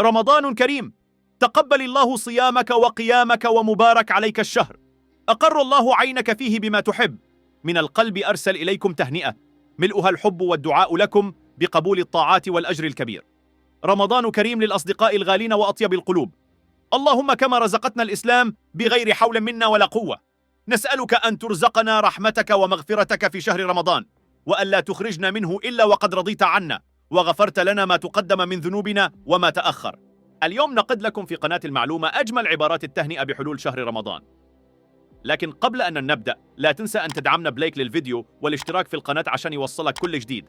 رمضان كريم، تقبل الله صيامك وقيامك ومبارك عليك الشهر. أقر الله عينك فيه بما تحب. من القلب أرسل إليكم تهنئة ملؤها الحب والدعاء لكم بقبول الطاعات والأجر الكبير. رمضان كريم للأصدقاء الغالين وأطيب القلوب. اللهم كما رزقتنا الإسلام بغير حول منا ولا قوة، نسألك أن ترزقنا رحمتك ومغفرتك في شهر رمضان، وألا تخرجنا منه إلا وقد رضيت عنا وغفرت لنا ما تقدم من ذنوبنا وما تأخر. اليوم نقد لكم في قناة المعلومة أجمل عبارات التهنئة بحلول شهر رمضان. لكن قبل أن نبدأ لا تنسى أن تدعمنا بلايك للفيديو والاشتراك في القناة عشان يوصلك كل جديد.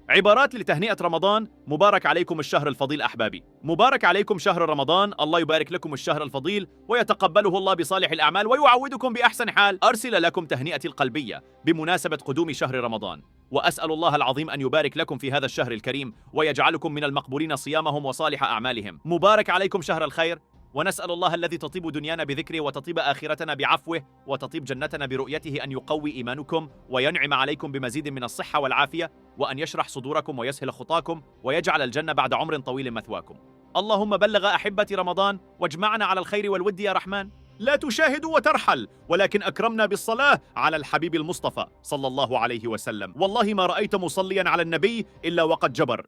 عبارات لتهنئة رمضان. مبارك عليكم الشهر الفضيل أحبابي، مبارك عليكم شهر رمضان، الله يبارك لكم الشهر الفضيل ويتقبله الله بصالح الأعمال ويعودكم بأحسن حال. أرسل لكم تهنئتي القلبية بمناسبة قدوم شهر رمضان، وأسأل الله العظيم أن يبارك لكم في هذا الشهر الكريم ويجعلكم من المقبولين صيامهم وصالح أعمالهم. مبارك عليكم شهر الخير، ونسأل الله الذي تطيب دنيانا بذكره وتطيب آخرتنا بعفوه وتطيب جنتنا برؤيته أن يقوي إيمانكم وينعم عليكم بمزيد من الصحة والعافية، وأن يشرح صدوركم ويسهل خطاكم ويجعل الجنة بعد عمر طويل مثواكم. اللهم بلغ أحبة رمضان واجمعنا على الخير والود يا رحمن. لا تشاهد وترحل، ولكن أكرمنا بالصلاة على الحبيب المصطفى صلى الله عليه وسلم. والله ما رأيت مصليا على النبي إلا وقد جبر.